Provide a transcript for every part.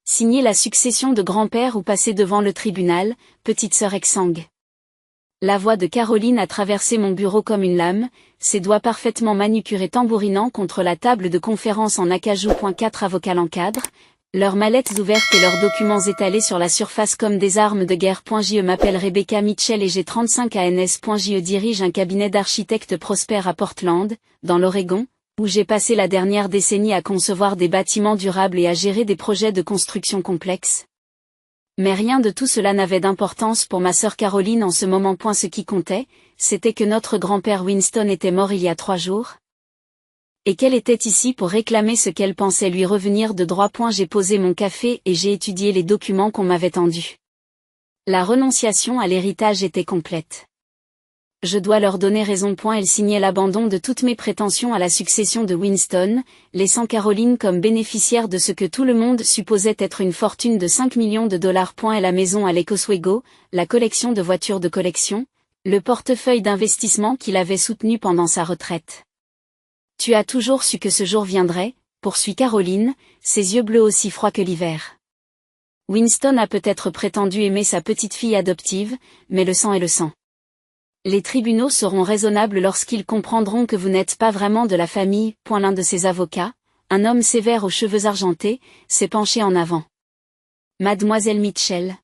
Signer la succession de grand-père ou passer devant le tribunal, petite sœur exsangue. La voix de Caroline a traversé mon bureau comme une lame, ses doigts parfaitement manucurés tambourinant contre la table de conférence en acajou. 4 avocats l'encadrent, leurs mallettes ouvertes et leurs documents étalés sur la surface comme des armes de guerre. Je m'appelle Rebecca Mitchell et j'ai 35 ANS. Je dirige un cabinet d'architectes prospère à Portland, dans l'Oregon, où j'ai passé la dernière décennie à concevoir des bâtiments durables et à gérer des projets de construction complexes. Mais rien de tout cela n'avait d'importance pour ma sœur Caroline en ce moment. Ce qui comptait, c'était que notre grand-père Winston était mort il y a 3 jours. Et qu'elle était ici pour réclamer ce qu'elle pensait lui revenir de droit. J'ai posé mon café et j'ai étudié les documents qu'on m'avait tendus. La renonciation à l'héritage était complète. Je dois leur donner raison. Elle signait l'abandon de toutes mes prétentions à la succession de Winston, laissant Caroline comme bénéficiaire de ce que tout le monde supposait être une fortune de 5 millions de dollars. Et la maison à Lake Oswego, la collection de voitures de collection, le portefeuille d'investissement qu'il avait soutenu pendant sa retraite. Tu as toujours su que ce jour viendrait, poursuit Caroline, ses yeux bleus aussi froids que l'hiver. Winston a peut-être prétendu aimer sa petite fille adoptive, mais le sang est le sang. Les tribunaux seront raisonnables lorsqu'ils comprendront que vous n'êtes pas vraiment de la famille. L'un de ses avocats, un homme sévère aux cheveux argentés, s'est penché en avant. Mademoiselle Mitchell.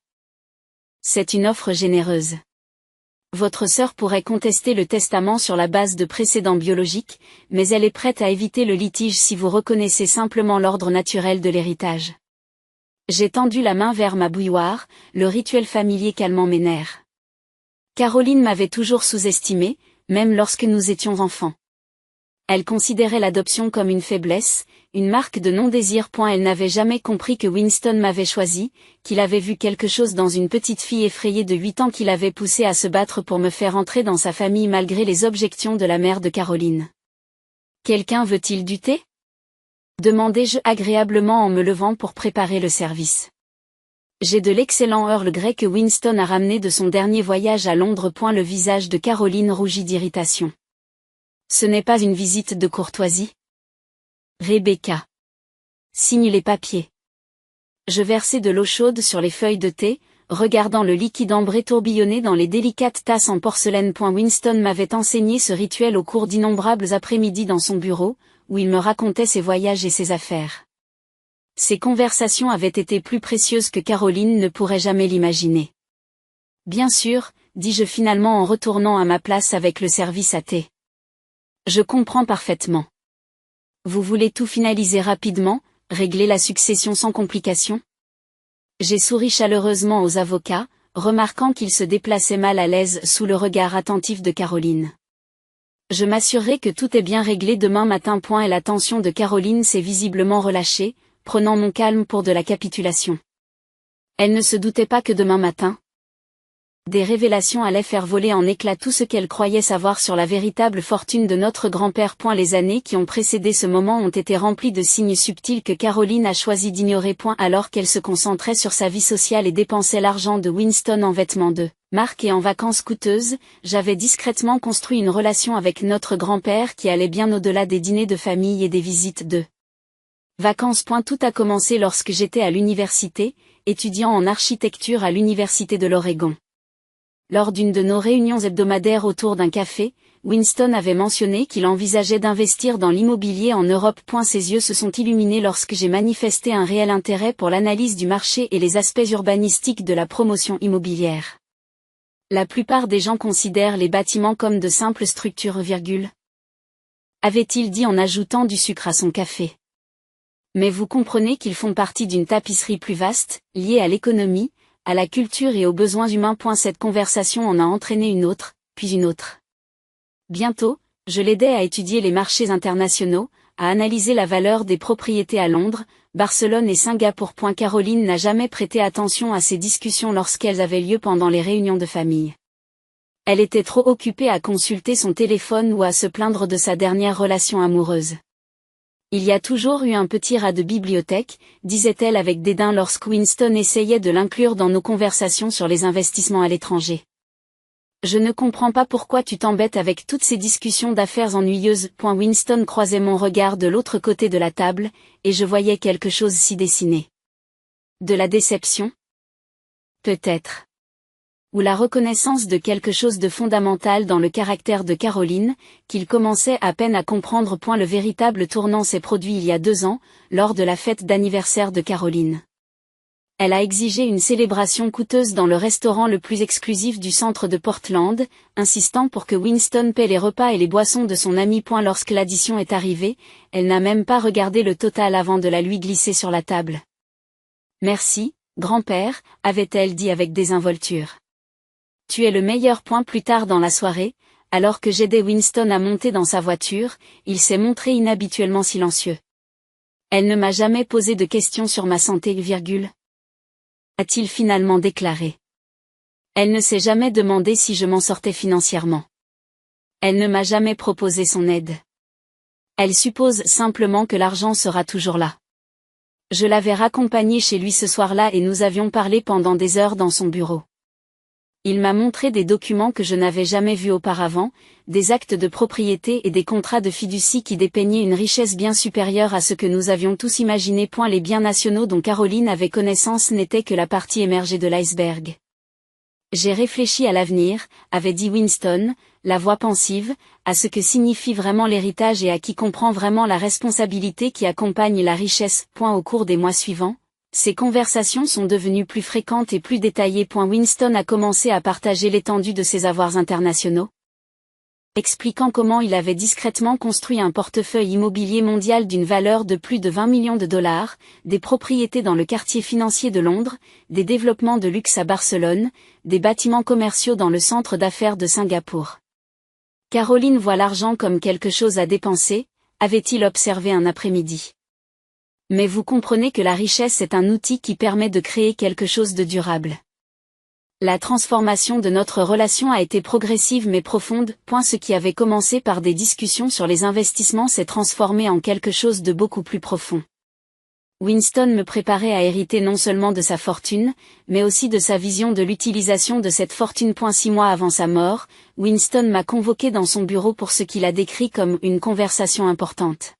C'est une offre généreuse. Votre sœur pourrait contester le testament sur la base de précédents biologiques, mais elle est prête à éviter le litige si vous reconnaissez simplement l'ordre naturel de l'héritage. J'ai tendu la main vers ma bouilloire, le rituel familier calmant mes nerfs. Caroline m'avait toujours sous-estimé, même lorsque nous étions enfants. Elle considérait l'adoption comme une faiblesse, une marque de non-désir. Elle n'avait jamais compris que Winston m'avait choisi, qu'il avait vu quelque chose dans une petite fille effrayée de 8 ans qui l'avait poussé à se battre pour me faire entrer dans sa famille malgré les objections de la mère de Caroline. Quelqu'un veut-il du thé ? Demandai-je agréablement en me levant pour préparer le service. J'ai de l'excellent Earl Grey que Winston a ramené de son dernier voyage à Londres. Le visage de Caroline rougit d'irritation. Ce n'est pas une visite de courtoisie. Rebecca. Signe les papiers. Je versai de l'eau chaude sur les feuilles de thé, regardant le liquide ambré tourbillonner dans les délicates tasses en porcelaine. Winston m'avait enseigné ce rituel au cours d'innombrables après-midi dans son bureau, où il me racontait ses voyages et ses affaires. Ces conversations avaient été plus précieuses que Caroline ne pourrait jamais l'imaginer. Bien sûr, dis-je finalement en retournant à ma place avec le service à thé. Je comprends parfaitement. Vous voulez tout finaliser rapidement, régler la succession sans complications ? J'ai souri chaleureusement aux avocats, remarquant qu'ils se déplaçaient mal à l'aise sous le regard attentif de Caroline. Je m'assurerai que tout est bien réglé demain matin. Et la tension de Caroline s'est visiblement relâchée, prenant mon calme pour de la capitulation. Elle ne se doutait pas que demain matin, des révélations allaient faire voler en éclats tout ce qu'elle croyait savoir sur la véritable fortune de notre grand-père. Les années qui ont précédé ce moment ont été remplies de signes subtils que Caroline a choisi d'ignorer. Alors qu'elle se concentrait sur sa vie sociale et dépensait l'argent de Winston en vêtements de marque et en vacances coûteuses, j'avais discrètement construit une relation avec notre grand-père qui allait bien au-delà des dîners de famille et des visites de vacances. Tout a commencé lorsque j'étais à l'université, étudiant en architecture à l'université de l'Oregon. Lors d'une de nos réunions hebdomadaires autour d'un café, Winston avait mentionné qu'il envisageait d'investir dans l'immobilier en Europe. Ses yeux se sont illuminés lorsque j'ai manifesté un réel intérêt pour l'analyse du marché et les aspects urbanistiques de la promotion immobilière. La plupart des gens considèrent les bâtiments comme de simples structures, avait-il dit en ajoutant du sucre à son café. Mais vous comprenez qu'ils font partie d'une tapisserie plus vaste, liée à l'économie, à la culture et aux besoins humains. Cette conversation en a entraîné une autre, puis une autre. Bientôt, je l'aidais à étudier les marchés internationaux, à analyser la valeur des propriétés à Londres, Barcelone et Singapour. Caroline n'a jamais prêté attention à ces discussions lorsqu'elles avaient lieu pendant les réunions de famille. Elle était trop occupée à consulter son téléphone ou à se plaindre de sa dernière relation amoureuse. Il y a toujours eu un petit rat de bibliothèque, disait-elle avec dédain lorsque Winston essayait de l'inclure dans nos conversations sur les investissements à l'étranger. Je ne comprends pas pourquoi tu t'embêtes avec toutes ces discussions d'affaires ennuyeuses. Winston croisait mon regard de l'autre côté de la table, et je voyais quelque chose s'y dessiner. De la déception? Peut-être. Ou la reconnaissance de quelque chose de fondamental dans le caractère de Caroline, qu'il commençait à peine à comprendre. Le véritable tournant s'est produit il y a 2 ans, lors de la fête d'anniversaire de Caroline. Elle a exigé une célébration coûteuse dans le restaurant le plus exclusif du centre de Portland, insistant pour que Winston paie les repas et les boissons de son ami. Lorsque l'addition est arrivée, elle n'a même pas regardé le total avant de la lui glisser sur la table. Merci, grand-père, avait-elle dit avec désinvolture. Tu es le meilleur. Plus tard dans la soirée, alors que j'aidais Winston à monter dans sa voiture, il s'est montré inhabituellement silencieux. Elle ne m'a jamais posé de questions sur ma santé, a-t-il finalement déclaré. Elle ne s'est jamais demandé si je m'en sortais financièrement. Elle ne m'a jamais proposé son aide. Elle suppose simplement que l'argent sera toujours là. Je l'avais raccompagné chez lui ce soir-là et nous avions parlé pendant des heures dans son bureau. Il m'a montré des documents que je n'avais jamais vus auparavant, des actes de propriété et des contrats de fiducie qui dépeignaient une richesse bien supérieure à ce que nous avions tous imaginé. Les biens nationaux dont Caroline avait connaissance n'étaient que la partie émergée de l'iceberg. J'ai réfléchi à l'avenir, avait dit Winston, la voix pensive, à ce que signifie vraiment l'héritage et à qui comprend vraiment la responsabilité qui accompagne la richesse. Au cours des mois suivants, ces conversations sont devenues plus fréquentes et plus détaillées. Winston a commencé à partager l'étendue de ses avoirs internationaux, expliquant comment il avait discrètement construit un portefeuille immobilier mondial d'une valeur de plus de 20 millions de dollars, des propriétés dans le quartier financier de Londres, des développements de luxe à Barcelone, des bâtiments commerciaux dans le centre d'affaires de Singapour. Caroline voit l'argent comme quelque chose à dépenser, avait-il observé un après-midi. Mais vous comprenez que la richesse est un outil qui permet de créer quelque chose de durable. La transformation de notre relation a été progressive mais profonde. Ce qui avait commencé par des discussions sur les investissements s'est transformé en quelque chose de beaucoup plus profond. Winston me préparait à hériter non seulement de sa fortune, mais aussi de sa vision de l'utilisation de cette fortune. 6 mois avant sa mort, Winston m'a convoqué dans son bureau pour ce qu'il a décrit comme une conversation importante.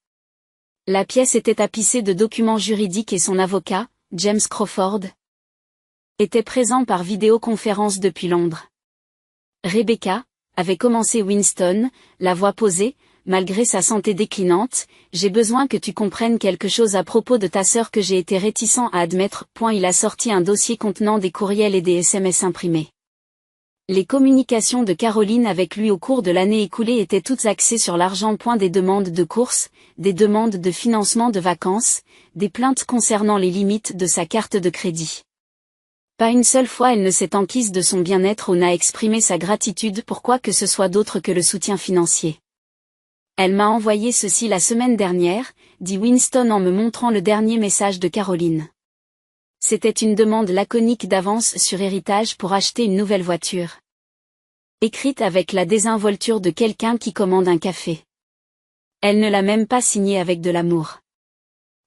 La pièce était tapissée de documents juridiques et son avocat, James Crawford, était présent par vidéoconférence depuis Londres. Rebecca, avait commencé Winston, la voix posée, malgré sa santé déclinante, j'ai besoin que tu comprennes quelque chose à propos de ta sœur que j'ai été réticent à admettre. Il a sorti un dossier contenant des courriels et des SMS imprimés. Les communications de Caroline avec lui au cours de l'année écoulée étaient toutes axées sur l'argent. Des demandes de courses, des demandes de financement de vacances, des plaintes concernant les limites de sa carte de crédit. Pas une seule fois elle ne s'est enquise de son bien-être ou n'a exprimé sa gratitude pour quoi que ce soit d'autre que le soutien financier. Elle m'a envoyé ceci la semaine dernière, dit Winston en me montrant le dernier message de Caroline. C'était une demande laconique d'avance sur héritage pour acheter une nouvelle voiture. Écrite avec la désinvolture de quelqu'un qui commande un café. Elle ne l'a même pas signée avec de l'amour.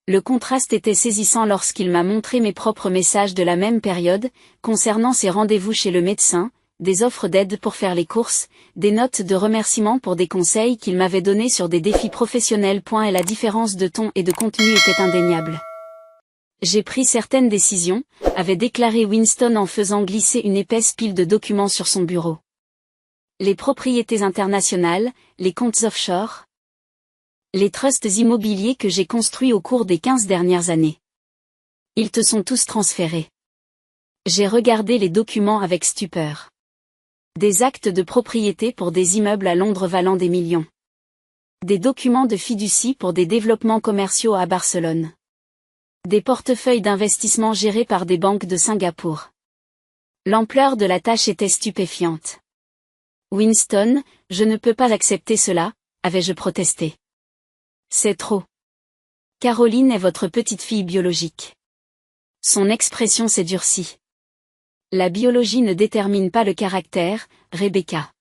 Le contraste était saisissant lorsqu'il m'a montré mes propres messages de la même période, concernant ses rendez-vous chez le médecin, des offres d'aide pour faire les courses, des notes de remerciement pour des conseils qu'il m'avait donnés sur des défis professionnels. Et la différence de ton et de contenu était indéniable. J'ai pris certaines décisions, avait déclaré Winston en faisant glisser une épaisse pile de documents sur son bureau. Les propriétés internationales, les comptes offshore, les trusts immobiliers que j'ai construits au cours des 15 dernières années. Ils te sont tous transférés. J'ai regardé les documents avec stupeur. Des actes de propriété pour des immeubles à Londres valant des millions. Des documents de fiducie pour des développements commerciaux à Barcelone. Des portefeuilles d'investissement gérés par des banques de Singapour. L'ampleur de la tâche était stupéfiante. Winston, je ne peux pas accepter cela, avais-je protesté. C'est trop. Caroline est votre petite fille biologique. Son expression s'est durcie. La biologie ne détermine pas le caractère, Rebecca.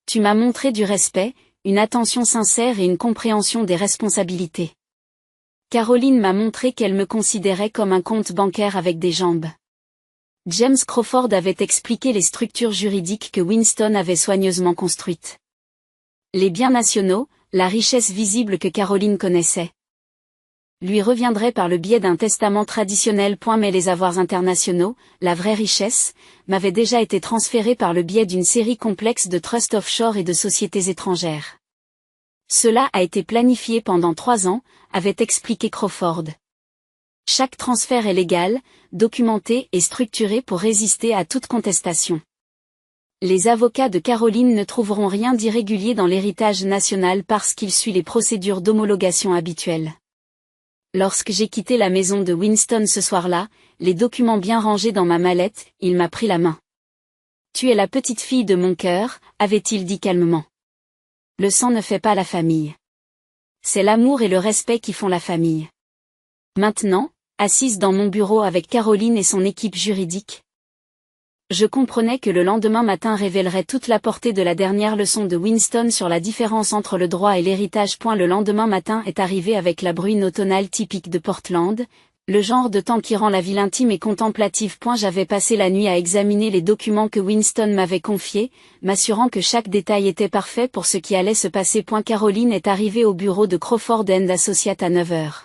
Tu m'as montré du respect, une attention sincère et une compréhension des responsabilités. Caroline m'a montré qu'elle me considérait comme un compte bancaire avec des jambes. James Crawford avait expliqué les structures juridiques que Winston avait soigneusement construites. Les biens nationaux, la richesse visible que Caroline connaissait. lui reviendraient par le biais d'un testament traditionnel. Mais les avoirs internationaux, la vraie richesse, m'avaient déjà été transférés par le biais d'une série complexe de trusts offshore et de sociétés étrangères. Cela a été planifié pendant 3 ans, avait expliqué Crawford. Chaque transfert est légal, documenté et structuré pour résister à toute contestation. Les avocats de Caroline ne trouveront rien d'irrégulier dans l'héritage national parce qu'il suit les procédures d'homologation habituelles. Lorsque j'ai quitté la maison de Winston ce soir-là, les documents bien rangés dans ma mallette, il m'a pris la main. « Tu es la petite fille de mon cœur », avait-il dit calmement. Le sang ne fait pas la famille. C'est l'amour et le respect qui font la famille. Maintenant, assise dans mon bureau avec Caroline et son équipe juridique, je comprenais que le lendemain matin révélerait toute la portée de la dernière leçon de Winston sur la différence entre le droit et l'héritage. Le lendemain matin est arrivé avec la bruine automnale typique de Portland, le genre de temps qui rend la ville intime et contemplative. J'avais passé la nuit à examiner les documents que Winston m'avait confiés, m'assurant que chaque détail était parfait pour ce qui allait se passer. Caroline est arrivée au bureau de Crawford & Associates à 9h.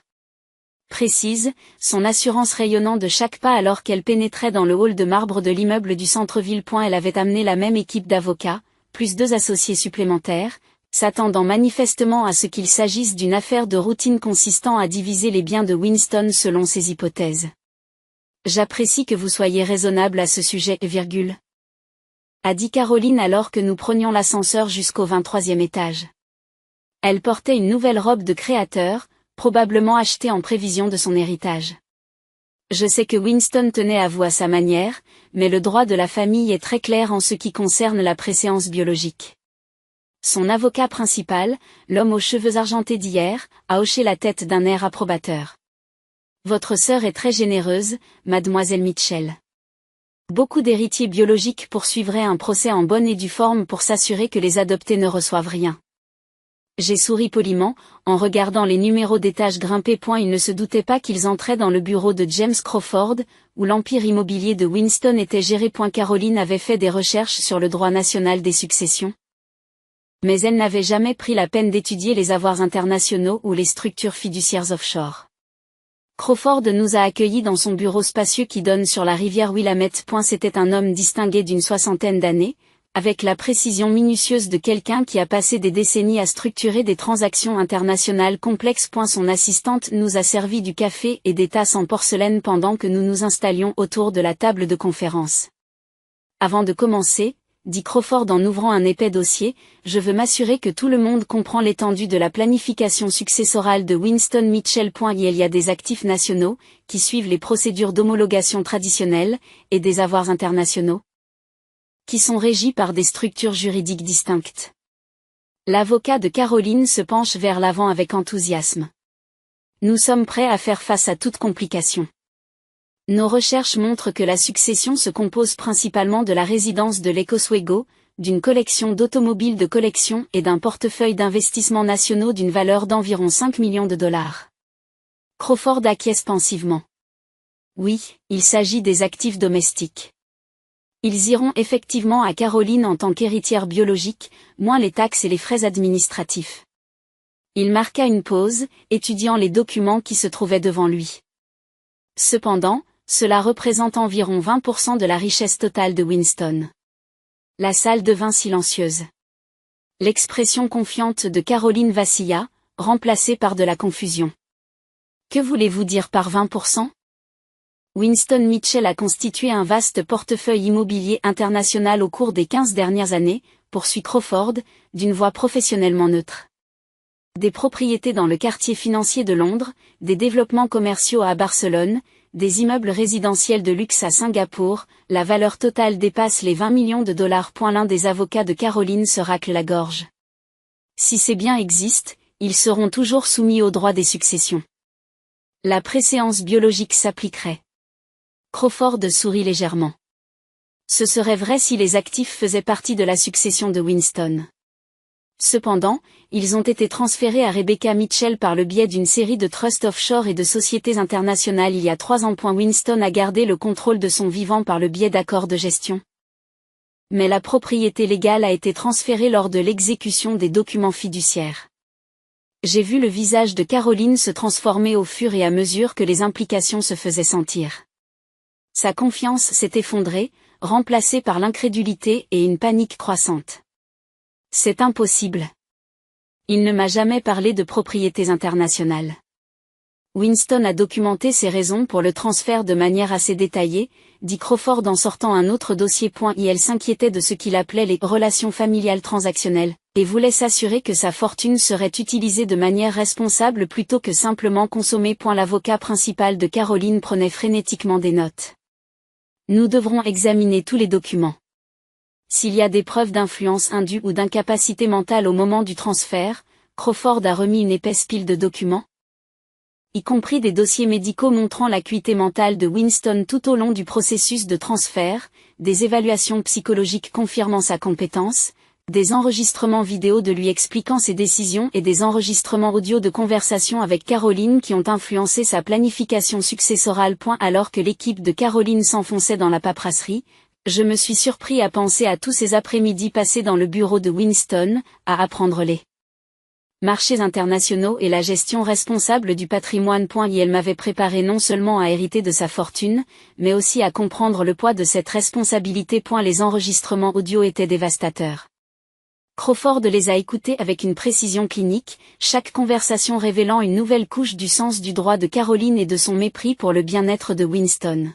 Précise, son assurance rayonnant de chaque pas alors qu'elle pénétrait dans le hall de marbre de l'immeuble du centre-ville. Elle avait amené la même équipe d'avocats, plus 2 associés supplémentaires, s'attendant manifestement à ce qu'il s'agisse d'une affaire de routine consistant à diviser les biens de Winston selon ses hypothèses. J'apprécie que vous soyez raisonnable à ce sujet, a dit Caroline alors que nous prenions l'ascenseur jusqu'au 23e étage. Elle portait une nouvelle robe de créateur, probablement achetée en prévision de son héritage. Je sais que Winston tenait à vous à sa manière, mais le droit de la famille est très clair en ce qui concerne la préséance biologique. Son avocat principal, l'homme aux cheveux argentés d'hier, a hoché la tête d'un air approbateur. Votre sœur est très généreuse, mademoiselle Mitchell. Beaucoup d'héritiers biologiques poursuivraient un procès en bonne et due forme pour s'assurer que les adoptés ne reçoivent rien. J'ai souri poliment, en regardant les numéros d'étage grimpés. Il ne se doutait pas qu'ils entraient dans le bureau de James Crawford, où l'empire immobilier de Winston était géré. Caroline avait fait des recherches sur le droit national des successions. Mais elle n'avait jamais pris la peine d'étudier les avoirs internationaux ou les structures fiduciaires offshore. Crawford nous a accueillis dans son bureau spacieux qui donne sur la rivière Willamette. C'était un homme distingué d'une 60aine d'années, avec la précision minutieuse de quelqu'un qui a passé des décennies à structurer des transactions internationales complexes. Son assistante nous a servi du café et des tasses en porcelaine pendant que nous nous installions autour de la table de conférence. Avant de commencer, dit Crawford en ouvrant un épais dossier, je veux m'assurer que tout le monde comprend l'étendue de la planification successorale de Winston Mitchell. Il y a des actifs nationaux, qui suivent les procédures d'homologation traditionnelles, et des avoirs internationaux, qui sont régis par des structures juridiques distinctes. L'avocat de Caroline se penche vers l'avant avec enthousiasme. Nous sommes prêts à faire face à toute complication. Nos recherches montrent que la succession se compose principalement de la résidence de l'Ecoswego, d'une collection d'automobiles de collection et d'un portefeuille d'investissements nationaux d'une valeur d'environ 5 millions de dollars. Crawford acquiesce pensivement. Oui, il s'agit des actifs domestiques. Ils iront effectivement à Caroline en tant qu'héritière biologique, moins les taxes et les frais administratifs. Il marqua une pause, étudiant les documents qui se trouvaient devant lui. Cependant, cela représente environ 20% de la richesse totale de Winston. La salle devint silencieuse. L'expression confiante de Caroline vacilla, remplacée par de la confusion. Que voulez-vous dire par 20%? Winston Mitchell a constitué un vaste portefeuille immobilier international au cours des 15 dernières années, poursuit Crawford, d'une voix professionnellement neutre. Des propriétés dans le quartier financier de Londres, des développements commerciaux à Barcelone, des immeubles résidentiels de luxe à Singapour, la valeur totale dépasse les 20 millions de dollars. L'un des avocats de Caroline se racle la gorge. Si ces biens existent, ils seront toujours soumis au droit des successions. La préséance biologique s'appliquerait. Crawford sourit légèrement. Ce serait vrai si les actifs faisaient partie de la succession de Winston. Cependant, ils ont été transférés à Rebecca Mitchell par le biais d'une série de trusts offshore et de sociétés internationales il y a 3 ans. Winston a gardé le contrôle de son vivant par le biais d'accords de gestion. Mais la propriété légale a été transférée lors de l'exécution des documents fiduciaires. J'ai vu le visage de Caroline se transformer au fur et à mesure que les implications se faisaient sentir. Sa confiance s'est effondrée, remplacée par l'incrédulité et une panique croissante. C'est impossible. Il ne m'a jamais parlé de propriétés internationales. Winston a documenté ses raisons pour le transfert de manière assez détaillée, dit Crawford en sortant un autre dossier. Il s'inquiétait de ce qu'il appelait les relations familiales transactionnelles, et voulait s'assurer que sa fortune serait utilisée de manière responsable plutôt que simplement consommée. L'avocat principal de Caroline prenait frénétiquement des notes. Nous devrons examiner tous les documents. S'il y a des preuves d'influence indue ou d'incapacité mentale au moment du transfert, Crawford a remis une épaisse pile de documents, y compris des dossiers médicaux montrant l'acuité mentale de Winston tout au long du processus de transfert, des évaluations psychologiques confirmant sa compétence, des enregistrements vidéo de lui expliquant ses décisions et des enregistrements audio de conversations avec Caroline qui ont influencé sa planification successorale. Alors que l'équipe de Caroline s'enfonçait dans la paperasserie, je me suis surpris à penser à tous ces après-midi passés dans le bureau de Winston, à apprendre les marchés internationaux et la gestion responsable du patrimoine. Elle m'avait préparé non seulement à hériter de sa fortune, mais aussi à comprendre le poids de cette responsabilité. Les enregistrements audio étaient dévastateurs. Crawford les a écoutés avec une précision clinique, chaque conversation révélant une nouvelle couche du sens du droit de Caroline et de son mépris pour le bien-être de Winston.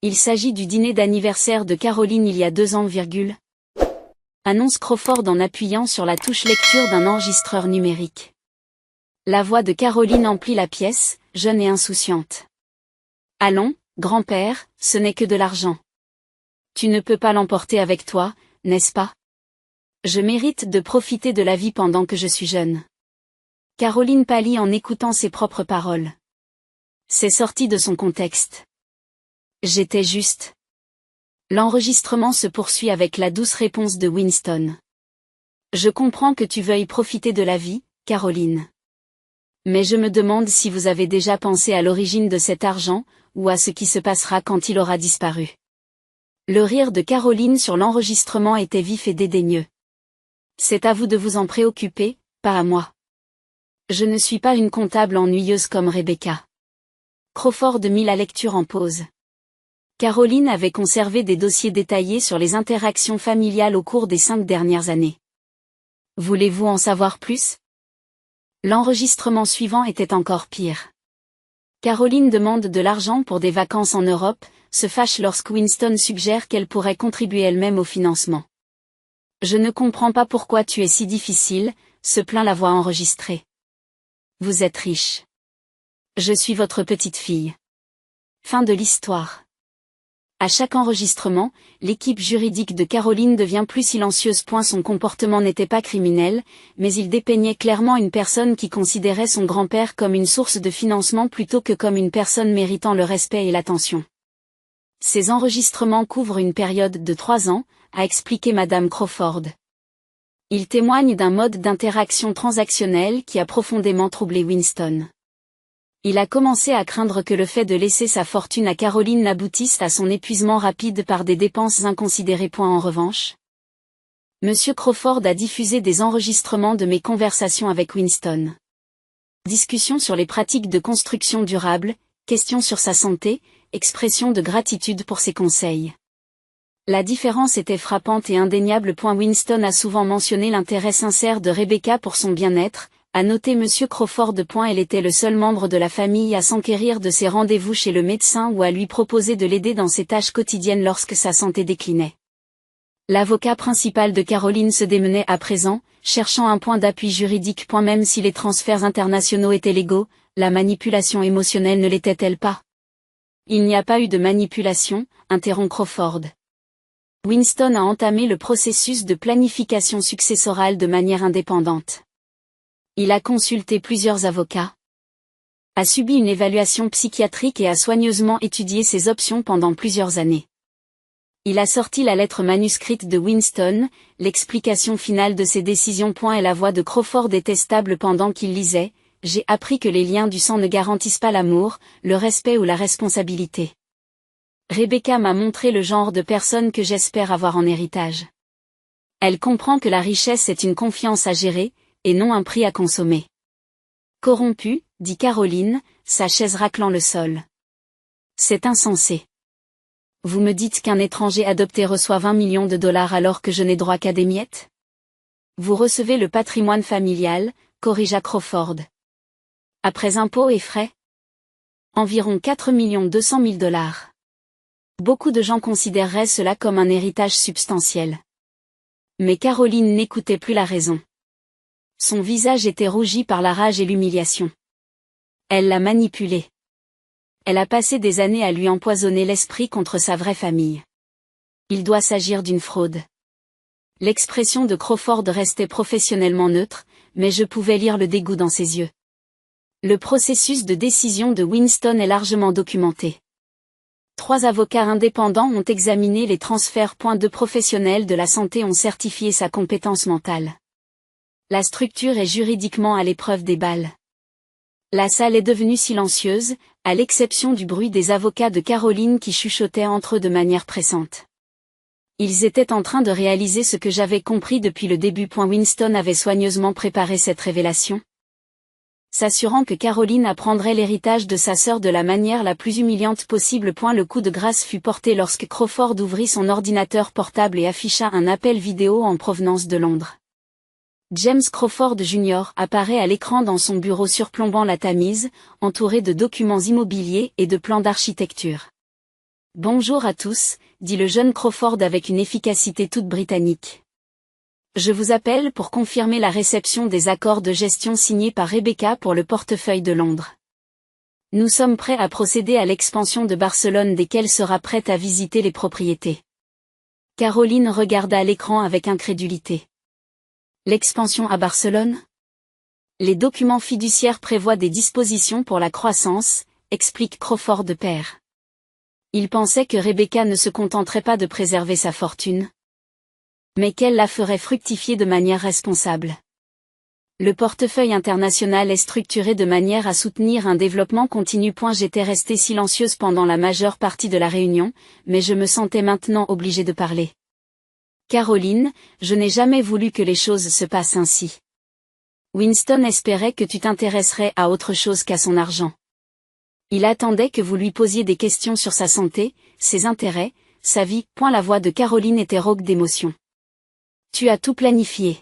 Il s'agit du dîner d'anniversaire de Caroline il y a 2 ans, annonce Crawford en appuyant sur la touche lecture d'un enregistreur numérique. La voix de Caroline emplit la pièce, jeune et insouciante. Allons, grand-père, ce n'est que de l'argent. Tu ne peux pas l'emporter avec toi, n'est-ce pas? Je mérite de profiter de la vie pendant que je suis jeune. Caroline pâlit en écoutant ses propres paroles. C'est sorti de son contexte. J'étais juste. L'enregistrement se poursuit avec la douce réponse de Winston. Je comprends que tu veuilles profiter de la vie, Caroline. Mais je me demande si vous avez déjà pensé à l'origine de cet argent, ou à ce qui se passera quand il aura disparu. Le rire de Caroline sur l'enregistrement était vif et dédaigneux. C'est à vous de vous en préoccuper, pas à moi. Je ne suis pas une comptable ennuyeuse comme Rebecca. Crawford mit la lecture en pause. Caroline avait conservé des dossiers détaillés sur les interactions familiales au cours des 5 dernières années. Voulez-vous en savoir plus? L'enregistrement suivant était encore pire. Caroline demande de l'argent pour des vacances en Europe, se fâche lorsque Winston suggère qu'elle pourrait contribuer elle-même au financement. Je ne comprends pas pourquoi tu es si difficile, se plaint la voix enregistrée. Vous êtes riche. Je suis votre petite fille. Fin de l'histoire. À chaque enregistrement, l'équipe juridique de Caroline devient plus silencieuse. Son comportement n'était pas criminel, mais il dépeignait clairement une personne qui considérait son grand-père comme une source de financement plutôt que comme une personne méritant le respect et l'attention. Ces enregistrements couvrent une période de 3 ans, a expliqué Madame Crawford. Ils témoignent d'un mode d'interaction transactionnel qui a profondément troublé Winston. Il a commencé à craindre que le fait de laisser sa fortune à Caroline n'aboutisse à son épuisement rapide par des dépenses inconsidérées. En revanche, Monsieur Crawford a diffusé des enregistrements de mes conversations avec Winston. Discussions sur les pratiques de construction durable, questions sur sa santé, expression de gratitude pour ses conseils. La différence était frappante et indéniable. Winston a souvent mentionné l'intérêt sincère de Rebecca pour son bien-être, a noté Monsieur Crawford. Elle était le seul membre de la famille à s'enquérir de ses rendez-vous chez le médecin ou à lui proposer de l'aider dans ses tâches quotidiennes lorsque sa santé déclinait. L'avocat principal de Caroline se démenait à présent, cherchant un point d'appui juridique. Même si les transferts internationaux étaient légaux, la manipulation émotionnelle ne l'était-elle pas? Il n'y a pas eu de manipulation, interrompt Crawford. Winston a entamé le processus de planification successorale de manière indépendante. Il a consulté plusieurs avocats, a subi une évaluation psychiatrique et a soigneusement étudié ses options pendant plusieurs années. Il a sorti la lettre manuscrite de Winston, l'explication finale de ses décisions. Et la voix de Crawford était stable pendant qu'il lisait. J'ai appris que les liens du sang ne garantissent pas l'amour, le respect ou la responsabilité. Rebecca m'a montré le genre de personne que j'espère avoir en héritage. Elle comprend que la richesse est une confiance à gérer, et non un prix à consommer. Corrompu, dit Caroline, sa chaise raclant le sol. C'est insensé. Vous me dites qu'un étranger adopté reçoit 20 millions de dollars alors que je n'ai droit qu'à des miettes? Vous recevez le patrimoine familial, corrigea Crawford. Après impôts et frais? Environ 4 200 000 dollars. Beaucoup de gens considéreraient cela comme un héritage substantiel. Mais Caroline n'écoutait plus la raison. Son visage était rougi par la rage et l'humiliation. Elle l'a manipulé. Elle a passé des années à lui empoisonner l'esprit contre sa vraie famille. Il doit s'agir d'une fraude. L'expression de Crawford restait professionnellement neutre, mais je pouvais lire le dégoût dans ses yeux. Le processus de décision de Winston est largement documenté. 3 avocats indépendants ont examiné les transferts. 2 professionnels de la santé ont certifié sa compétence mentale. La structure est juridiquement à l'épreuve des balles. La salle est devenue silencieuse, à l'exception du bruit des avocats de Caroline qui chuchotaient entre eux de manière pressante. Ils étaient en train de réaliser ce que j'avais compris depuis le début. Winston avait soigneusement préparé cette révélation, s'assurant que Caroline apprendrait l'héritage de sa sœur de la manière la plus humiliante possible. Le coup de grâce fut porté lorsque Crawford ouvrit son ordinateur portable et afficha un appel vidéo en provenance de Londres. James Crawford Jr. apparaît à l'écran dans son bureau surplombant la Tamise, entouré de documents immobiliers et de plans d'architecture. « Bonjour à tous », dit le jeune Crawford avec une efficacité toute britannique. « Je vous appelle pour confirmer la réception des accords de gestion signés par Rebecca pour le portefeuille de Londres. Nous sommes prêts à procéder à l'expansion de Barcelone dès qu'elle sera prête à visiter les propriétés. » Caroline regarda l'écran avec incrédulité. L'expansion à Barcelone? Les documents fiduciaires prévoient des dispositions pour la croissance, explique Crawford père. Il pensait que Rebecca ne se contenterait pas de préserver sa fortune, mais qu'elle la ferait fructifier de manière responsable. Le portefeuille international est structuré de manière à soutenir un développement continu. J'étais restée silencieuse pendant la majeure partie de la réunion, mais je me sentais maintenant obligée de parler. Caroline, je n'ai jamais voulu que les choses se passent ainsi. Winston espérait que tu t'intéresserais à autre chose qu'à son argent. Il attendait que vous lui posiez des questions sur sa santé, ses intérêts, sa vie. La voix de Caroline était rauque d'émotion. Tu as tout planifié.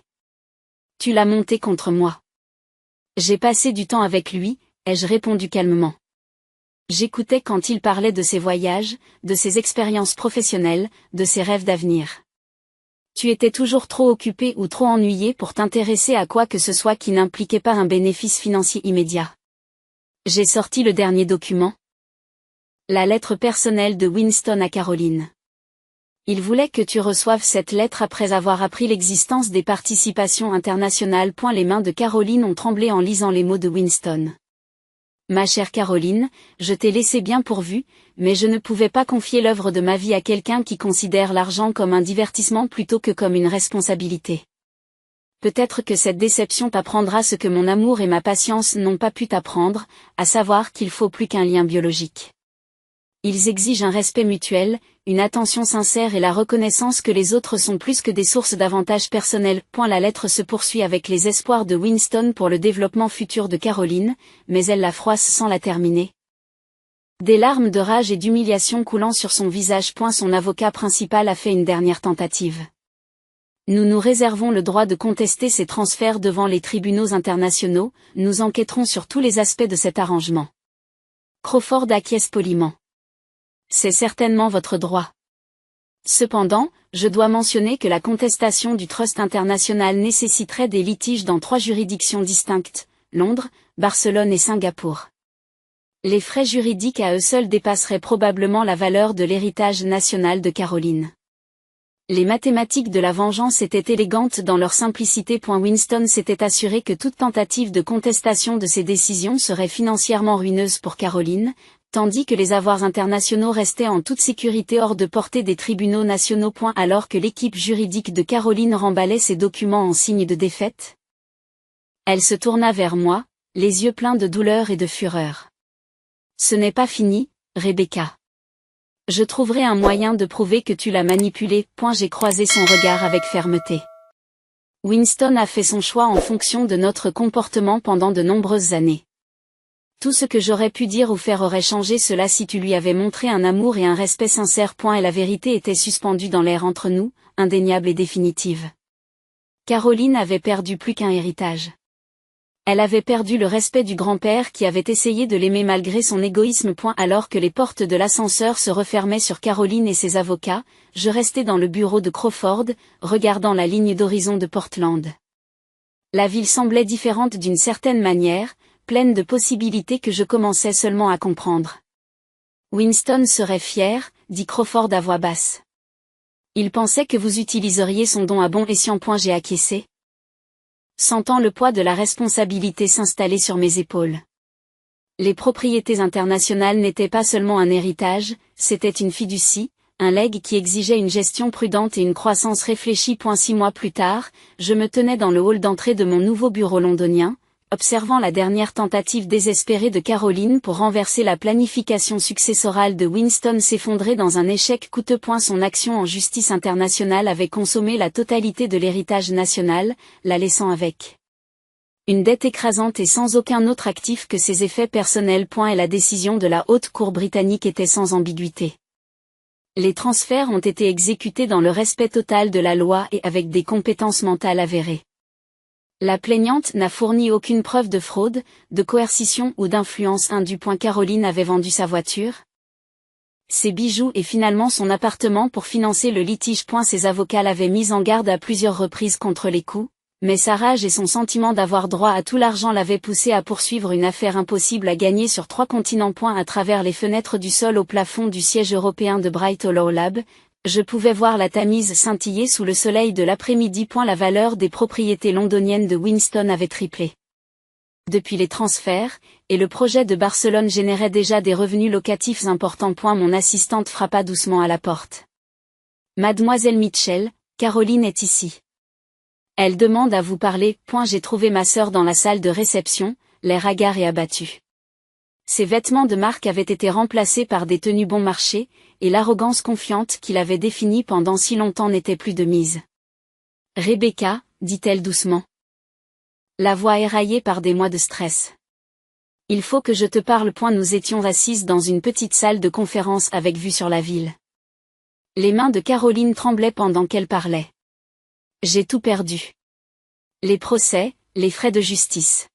Tu l'as monté contre moi. J'ai passé du temps avec lui, ai-je répondu calmement. J'écoutais quand il parlait de ses voyages, de ses expériences professionnelles, de ses rêves d'avenir. Tu étais toujours trop occupé ou trop ennuyé pour t'intéresser à quoi que ce soit qui n'impliquait pas un bénéfice financier immédiat. J'ai sorti le dernier document. La lettre personnelle de Winston à Caroline. Il voulait que tu reçoives cette lettre après avoir appris l'existence des participations internationales. Les mains de Caroline ont tremblé en lisant les mots de Winston. Ma chère Caroline, je t'ai laissé bien pourvue, mais je ne pouvais pas confier l'œuvre de ma vie à quelqu'un qui considère l'argent comme un divertissement plutôt que comme une responsabilité. Peut-être que cette déception t'apprendra ce que mon amour et ma patience n'ont pas pu t'apprendre, à savoir qu'il faut plus qu'un lien biologique. Ils exigent un respect mutuel, une attention sincère et la reconnaissance que les autres sont plus que des sources d'avantages personnels. La lettre se poursuit avec les espoirs de Winston pour le développement futur de Caroline, mais elle la froisse sans la terminer. Des larmes de rage et d'humiliation coulant sur son visage. Son avocat principal a fait une dernière tentative. Nous nous réservons le droit de contester ces transferts devant les tribunaux internationaux, nous enquêterons sur tous les aspects de cet arrangement. Crawford acquiesce poliment. C'est certainement votre droit. Cependant, je dois mentionner que la contestation du Trust international nécessiterait des litiges dans 3 juridictions distinctes, Londres, Barcelone et Singapour. Les frais juridiques à eux seuls dépasseraient probablement la valeur de l'héritage national de Caroline. Les mathématiques de la vengeance étaient élégantes dans leur simplicité. Winston s'était assuré que toute tentative de contestation de ces décisions serait financièrement ruineuse pour Caroline, tandis que les avoirs internationaux restaient en toute sécurité hors de portée des tribunaux nationaux. Alors que l'équipe juridique de Caroline remballait ses documents en signe de défaite, elle se tourna vers moi, les yeux pleins de douleur et de fureur. Ce n'est pas fini, Rebecca. Je trouverai un moyen de prouver que tu l'as manipulé. J'ai croisé son regard avec fermeté. Winston a fait son choix en fonction de notre comportement pendant de nombreuses années. Tout ce que j'aurais pu dire ou faire aurait changé cela si tu lui avais montré un amour et un respect sincères. Et la vérité était suspendue dans l'air entre nous, indéniable et définitive. Caroline avait perdu plus qu'un héritage. Elle avait perdu le respect du grand-père qui avait essayé de l'aimer malgré son égoïsme. Alors que les portes de l'ascenseur se refermaient sur Caroline et ses avocats, je restais dans le bureau de Crawford, regardant la ligne d'horizon de Portland. La ville semblait différente d'une certaine manière, pleine de possibilités que je commençais seulement à comprendre. Winston serait fier, dit Crawford à voix basse. Il pensait que vous utiliseriez son don à bon escient. J'ai acquiescé, sentant le poids de la responsabilité s'installer sur mes épaules. Les propriétés internationales n'étaient pas seulement un héritage, c'était une fiducie, un legs qui exigeait une gestion prudente et une croissance réfléchie. 6 mois plus tard, je me tenais dans le hall d'entrée de mon nouveau bureau londonien, observant la dernière tentative désespérée de Caroline pour renverser la planification successorale de Winston s'effondrer dans un échec coûteux. Son action en justice internationale avait consommé la totalité de l'héritage national, la laissant avec une dette écrasante et sans aucun autre actif que ses effets personnels. Et la décision de la haute cour britannique était sans ambiguïté. Les transferts ont été exécutés dans le respect total de la loi et avec des compétences mentales avérées. La plaignante n'a fourni aucune preuve de fraude, de coercition ou d'influence indue. Caroline avait vendu sa voiture, ses bijoux et finalement son appartement pour financer le litige. Ses avocats l'avaient mise en garde à plusieurs reprises contre les coups, mais sa rage et son sentiment d'avoir droit à tout l'argent l'avaient poussée à poursuivre une affaire impossible à gagner sur 3 continents. À travers les fenêtres du sol au plafond du siège européen de Bright Hollow Lab, je pouvais voir la Tamise scintiller sous le soleil de l'après-midi. La valeur des propriétés londoniennes de Winston avait triplé depuis les transferts, et le projet de Barcelone générait déjà des revenus locatifs importants. Mon assistante frappa doucement à la porte. Mademoiselle Mitchell, Caroline est ici. Elle demande à vous parler. J'ai trouvé ma sœur dans la salle de réception, l'air hagard et abattu. Ses vêtements de marque avaient été remplacés par des tenues bon marché, et l'arrogance confiante qu'il avait définie pendant si longtemps n'était plus de mise. Rebecca, dit-elle doucement, la voix éraillée par des mois de stress. Il faut que je te parle. Nous étions assises dans une petite salle de conférence avec vue sur la ville. Les mains de Caroline tremblaient pendant qu'elle parlait. J'ai tout perdu. Les procès, les frais de justice.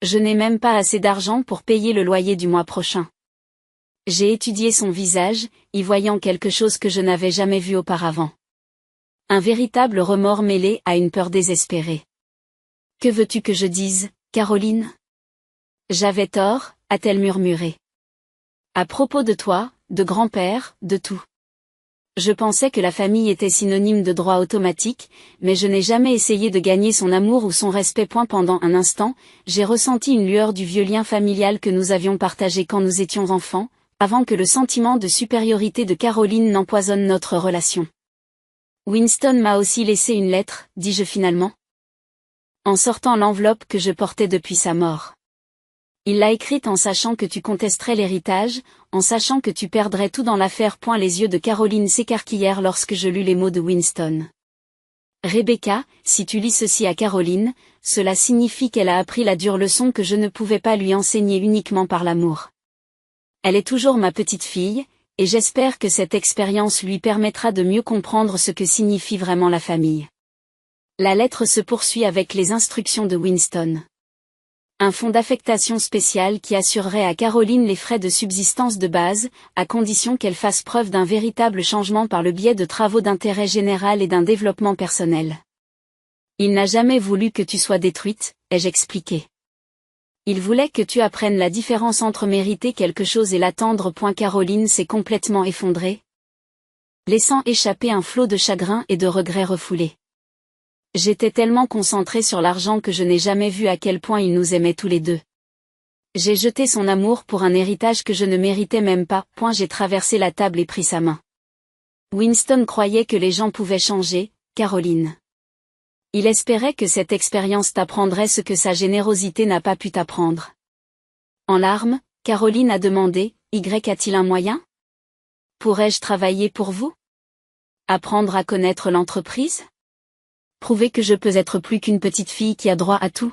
Je n'ai même pas assez d'argent pour payer le loyer du mois prochain. J'ai étudié son visage, y voyant quelque chose que je n'avais jamais vu auparavant. Un véritable remords mêlé à une peur désespérée. Que veux-tu que je dise, Caroline? J'avais tort, a-t-elle murmuré. À propos de toi, de grand-père, de tout. Je pensais que la famille était synonyme de droit automatique, mais je n'ai jamais essayé de gagner son amour ou son respect. Pendant un instant, j'ai ressenti une lueur du vieux lien familial que nous avions partagé quand nous étions enfants, avant que le sentiment de supériorité de Caroline n'empoisonne notre relation. Winston m'a aussi laissé une lettre, dis-je finalement, en sortant l'enveloppe que je portais depuis sa mort. Il l'a écrite en sachant que tu contesterais l'héritage, en sachant que tu perdrais tout dans l'affaire. Les yeux de Caroline s'écarquillèrent lorsque je lus les mots de Winston. Rebecca, si tu lis ceci à Caroline, cela signifie qu'elle a appris la dure leçon que je ne pouvais pas lui enseigner uniquement par l'amour. Elle est toujours ma petite fille, et j'espère que cette expérience lui permettra de mieux comprendre ce que signifie vraiment la famille. La lettre se poursuit avec les instructions de Winston. Un fonds d'affectation spécial qui assurerait à Caroline les frais de subsistance de base, à condition qu'elle fasse preuve d'un véritable changement par le biais de travaux d'intérêt général et d'un développement personnel. Il n'a jamais voulu que tu sois détruite, ai-je expliqué. Il voulait que tu apprennes la différence entre mériter quelque chose et l'attendre. Caroline s'est complètement effondrée, laissant échapper un flot de chagrin et de regrets refoulés. J'étais tellement concentrée sur l'argent que je n'ai jamais vu à quel point il nous aimait tous les deux. J'ai jeté son amour pour un héritage que je ne méritais même pas. J'ai traversé la table et pris sa main. Winston croyait que les gens pouvaient changer, Caroline. Il espérait que cette expérience t'apprendrait ce que sa générosité n'a pas pu t'apprendre. En larmes, Caroline a demandé, a-t-il un moyen? Pourrais-je travailler pour vous? Apprendre à connaître l'entreprise? Prouver que je peux être plus qu'une petite fille qui a droit à tout.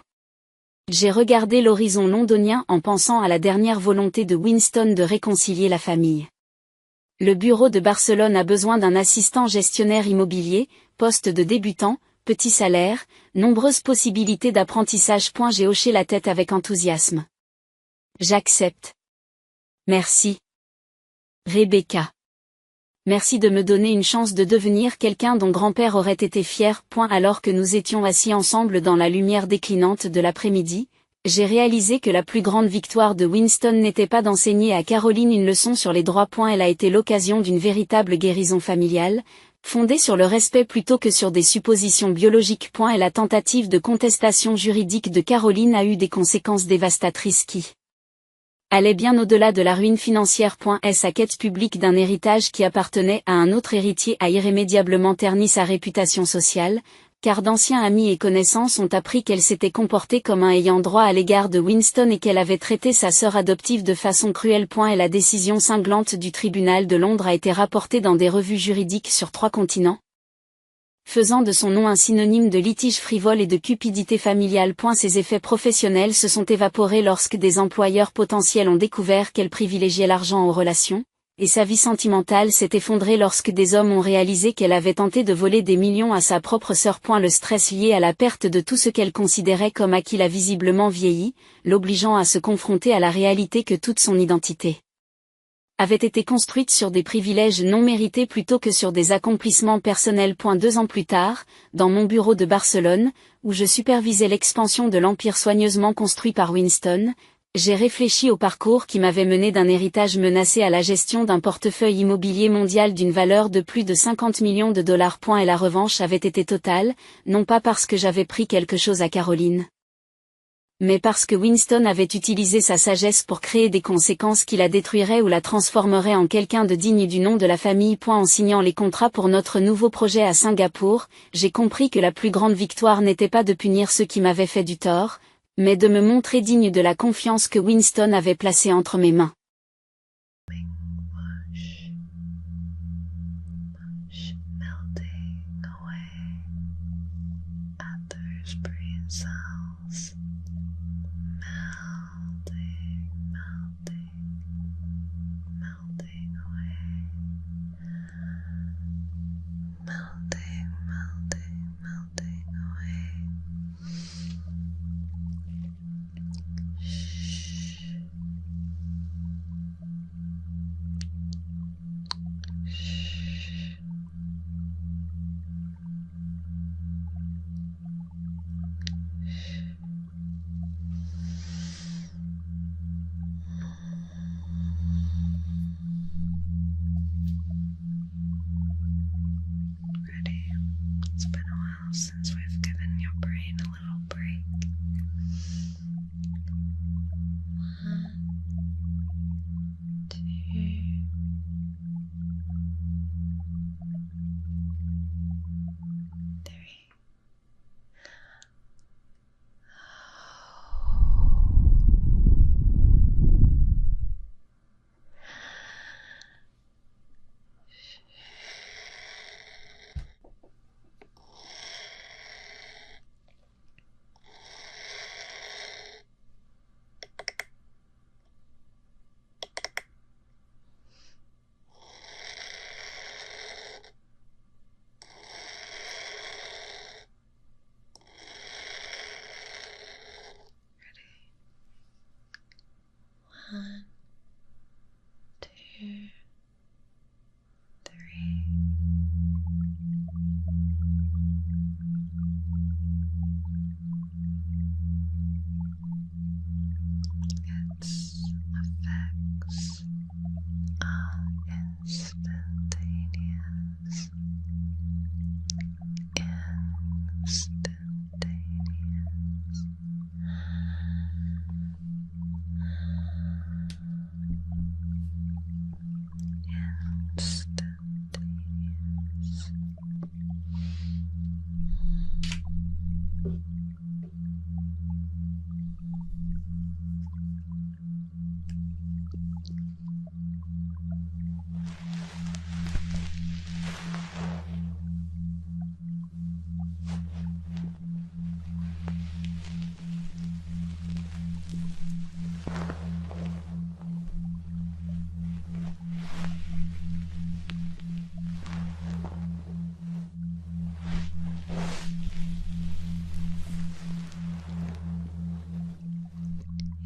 J'ai regardé l'horizon londonien en pensant à la dernière volonté de Winston de réconcilier la famille. Le bureau de Barcelone a besoin d'un assistant gestionnaire immobilier, poste de débutant, petit salaire, nombreuses possibilités d'apprentissage. J'ai hoché la tête avec enthousiasme. J'accepte. Merci. Rebecca. Merci de me donner une chance de devenir quelqu'un dont grand-père aurait été fier. Alors que nous étions assis ensemble dans la lumière déclinante de l'après-midi, j'ai réalisé que la plus grande victoire de Winston n'était pas d'enseigner à Caroline une leçon sur les droits. Elle a été l'occasion d'une véritable guérison familiale, fondée sur le respect plutôt que sur des suppositions biologiques. Et la tentative de contestation juridique de Caroline a eu des conséquences dévastatrices qui allaient bien au-delà de la ruine financière. Sa quête publique d'un héritage qui appartenait à un autre héritier a irrémédiablement terni sa réputation sociale, car d'anciens amis et connaissances ont appris qu'elle s'était comportée comme un ayant droit à l'égard de Winston et qu'elle avait traité sa sœur adoptive de façon cruelle. Et la décision cinglante du tribunal de Londres a été rapportée dans des revues juridiques sur 3 continents, faisant de son nom un synonyme de litige frivole et de cupidité familiale. Ses effets professionnels se sont évaporés lorsque des employeurs potentiels ont découvert qu'elle privilégiait l'argent aux relations, et sa vie sentimentale s'est effondrée lorsque des hommes ont réalisé qu'elle avait tenté de voler des millions à sa propre sœur. Le stress lié à la perte de tout ce qu'elle considérait comme acquis l'a visiblement vieilli, l'obligeant à se confronter à la réalité que toute son identité avait été construite sur des privilèges non mérités plutôt que sur des accomplissements personnels. 2 ans plus tard, dans mon bureau de Barcelone, où je supervisais l'expansion de l'empire soigneusement construit par Winston, j'ai réfléchi au parcours qui m'avait mené d'un héritage menacé à la gestion d'un portefeuille immobilier mondial d'une valeur de plus de 50 millions de dollars. Et la revanche avait été totale, non pas parce que j'avais pris quelque chose à Caroline, mais parce que Winston avait utilisé sa sagesse pour créer des conséquences qui la détruiraient ou la transformeraient en quelqu'un de digne du nom de la famille. En signant les contrats pour notre nouveau projet à Singapour, j'ai compris que la plus grande victoire n'était pas de punir ceux qui m'avaient fait du tort, mais de me montrer digne de la confiance que Winston avait placée entre mes mains. Melting